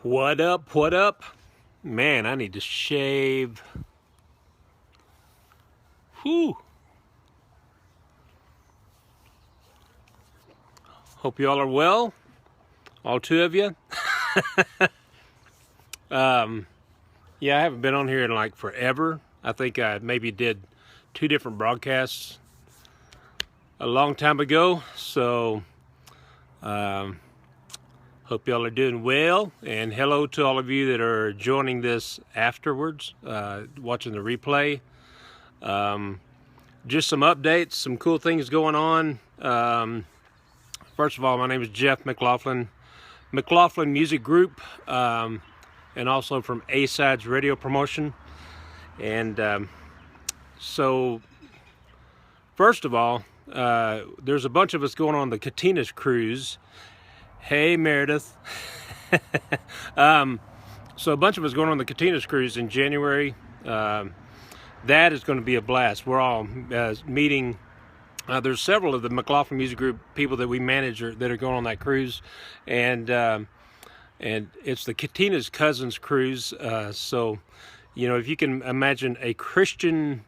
What up? What up? Man, I need to shave. Whew. Hope you all are well. All two of you. Yeah, I haven't been on here in like forever. I think I maybe did 2 different broadcasts a long time ago. So, hope y'all are doing well, and hello to all of you that are joining this afterwards, watching the replay. Just some updates, some cool things going on. First of all, my name is Jeff McLaughlin, McLaughlin Music Group, and also from A-Sides Radio Promotion. And so, first of all, there's a bunch of us going on the Katinas cruise. Hey, Meredith. So a bunch of us going on the Katinas cruise in January. That is going to be a blast. We're all meeting. There's several of the McLaughlin Music Group people that we manage that are going on that cruise, and it's the Katinas Cousins cruise. So, you know, if you can imagine a Christian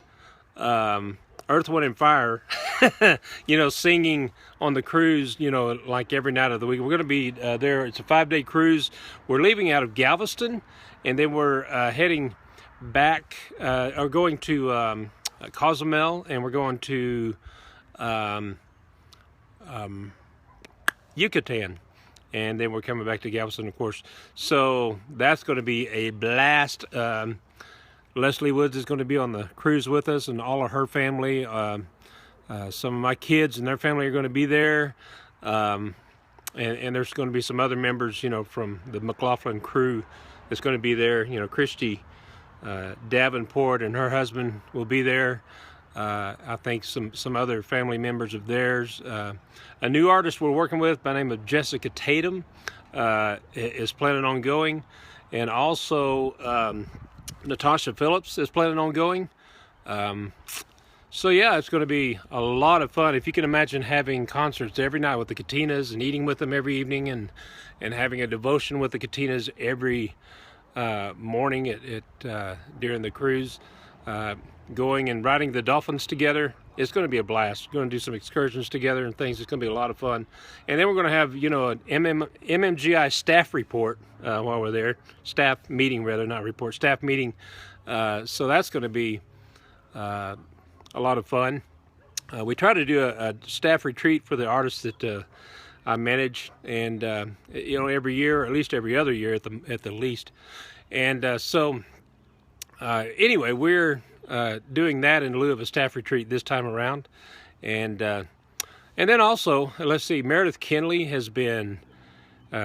Earth, Wind, and Fire, you know, singing on the cruise, you know, like every night of the week. We're going to be there. It's a 5-day cruise. We're leaving out of Galveston, and then we're heading back, or going to Cozumel, and we're going to Yucatan, and then we're coming back to Galveston, of course. So that's going to be a blast. Leslie Woods is going to be on the cruise with us, and all of her family. Some of my kids and their family are going to be there, and there's going to be some other members, you know, from the McLaughlin crew that's going to be there. You know, Christy Davenport and her husband will be there. I think some other family members of theirs. A new artist we're working with by the name of Jessica Tatum is planning on going, and also Natasha Phillips is planning on going. So yeah, it's going to be a lot of fun. If you can imagine having concerts every night with the Katinas, and eating with them every evening, and having a devotion with the Katinas every morning during the cruise, going and riding the dolphins together, it's going to be a blast. We're going to do some excursions together and things. It's going to be a lot of fun. And then we're going to have, you know, an MMGI staff report while we're there. Staff meeting, rather, not report. Staff meeting. So that's going to be a lot of fun. We try to do a staff retreat for the artists that I manage, and you know, every year, or at least every other year at the least. And so anyway, we're doing that in lieu of a staff retreat this time around. And then also, let's see, Meredith Kinleigh has been,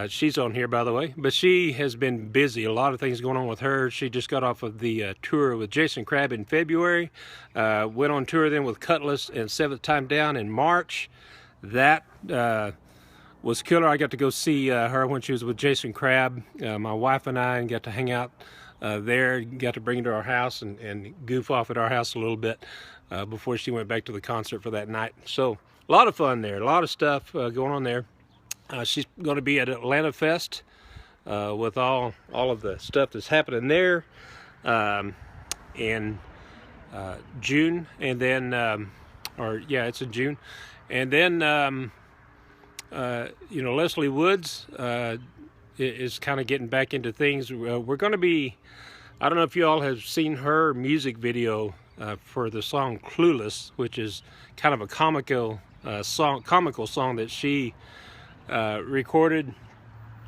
she's on here, by the way, but she has been busy. A lot of things going on with her. She just got off of the tour with Jason Crabb in February, went on tour then with Cutlass and Seventh Time Down in March. That was killer. I got to go see her when she was with Jason Crabb, my wife and I, and got to hang out there. Got to bring her to our house and goof off at our house a little bit before she went back to the concert for that night. So a lot of fun there, a lot of stuff going on there. She's going to be at Atlanta Fest with all of the stuff that's happening there in June, and then it's in June. And then you know, Leslie Woods is kind of getting back into things. We're going to be, I don't know if you all have seen her music video for the song Clueless, which is kind of a comical song that she recorded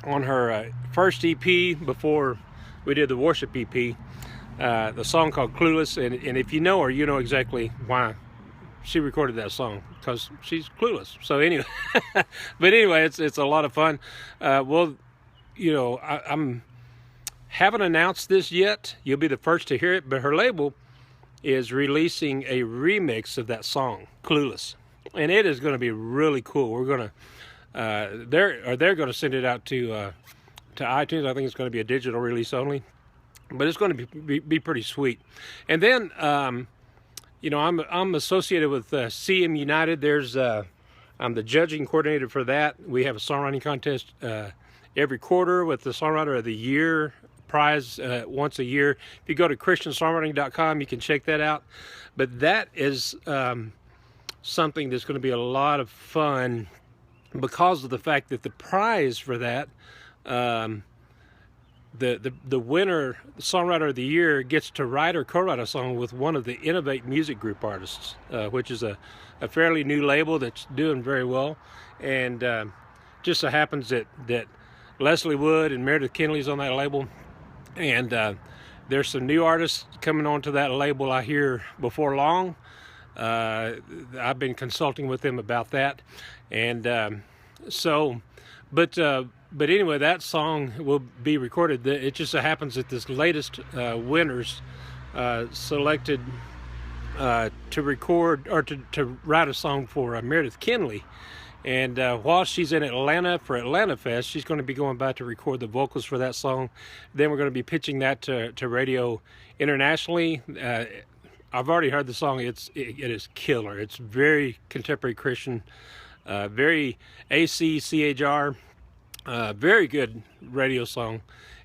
on her first EP before we did the worship EP. The song called Clueless, and if you know her, you know exactly why she recorded that song, because she's clueless. So anyway, but anyway, it's a lot of fun. Well, you know, I'm haven't announced this yet. You'll be the first to hear it, but her label is releasing a remix of that song, Clueless, and it is going to be really cool. We're going to they're going to send it out to iTunes. I think it's going to be a digital release only, but it's going to be pretty sweet. And then you know, I'm associated with CM United. I'm the judging coordinator for that. We have a songwriting contest every quarter with the Songwriter of the Year prize once a year. If you go to christiansongwriting.com, you can check that out. But that is something that's going to be a lot of fun because of the fact that the prize for that, the winner, the Songwriter of the Year, gets to write or co-write a song with one of the Innovate Music Group artists, which is a fairly new label that's doing very well. And just so happens that Leslie Wood and Meredith Kinleigh's on that label. And there's some new artists coming onto that label, I hear, before long. I've been consulting with them about that. And but anyway, that song will be recorded. It just so happens that this latest winners selected to record or to write a song for Meredith Kinleigh. And while she's in Atlanta for Atlanta Fest, she's going to be going back to record the vocals for that song. Then we're going to be pitching that to radio internationally. I've already heard the song. It is killer. It's very contemporary Christian, very ACCHR, very good radio song,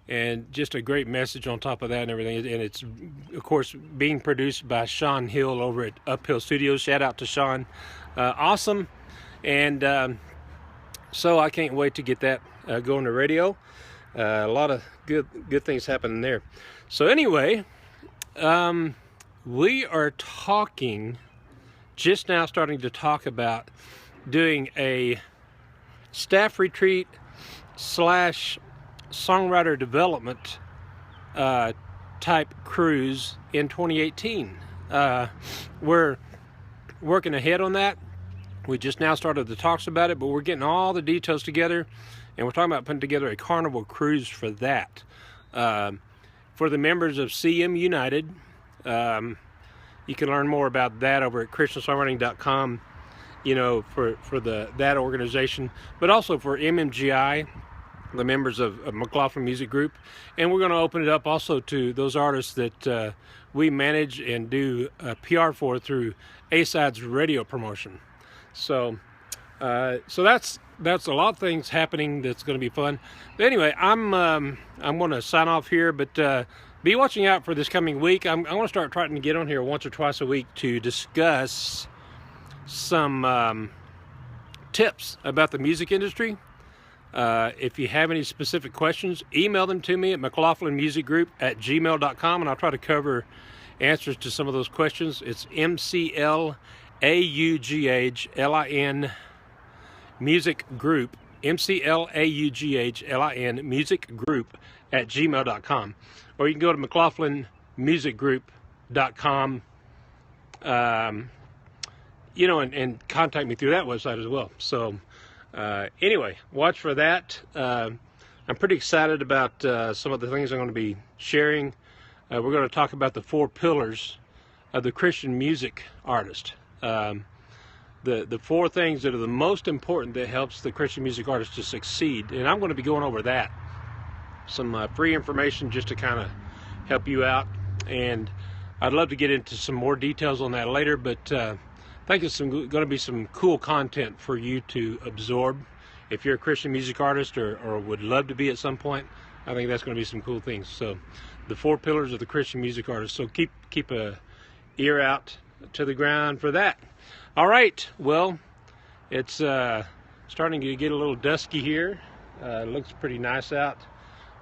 and just a great message on top of that and everything. And it's, of course, being produced by Sean Hill over at Uphill Studios. Shout out to Sean. Awesome. And so I can't wait to get that going to radio. A lot of good things happening there. So anyway, we are just now starting to talk about doing a staff retreat / songwriter development type cruise in 2018. We're working ahead on that. We just now started the talks about it, but we're getting all the details together, and we're talking about putting together a carnival cruise for that. For the members of CM United, you can learn more about that over at christiansongwriting.com, you know, for that organization, but also for MMGI, the members of McLaughlin Music Group. And we're going to open it up also to those artists that we manage and do PR for through A-Side's radio promotion. So that's a lot of things happening that's going to be fun. But anyway, I'm going to sign off here, but be watching out for this coming week. I want to start trying to get on here once or twice a week to discuss some tips about the music industry. If you have any specific questions, email them to me at McLaughlinMusicGroup@gmail.com, and I'll try to cover answers to some of those questions. It's McLaughlinMusicGroup, McLaughlinMusicGroup @gmail.com, or you can go to McLaughlinMusicGroup.com, you know, and contact me through that website as well. So anyway, watch for that. I'm pretty excited about some of the things I'm going to be sharing. We're going to talk about the 4 pillars of the Christian music artist. The 4 things that are the most important that helps the Christian music artist to succeed. And I'm going to be going over that. Some free information just to kind of help you out. And I'd love to get into some more details on that later, but I think it's going to be some cool content for you to absorb. If you're a Christian music artist or would love to be at some point, I think that's going to be some cool things. So the 4 pillars of the Christian music artist. So keep a ear out to the ground for that. All right, well, it's starting to get a little dusky here. It looks pretty nice out.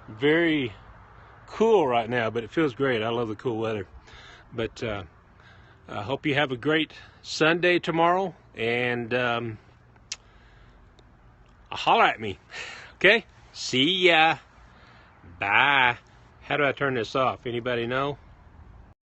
Very cool right now, but it feels great. I love the cool weather. But I hope you have a great Sunday tomorrow, and holler at me. Okay? See ya. Bye. How do I turn this off? Anybody know?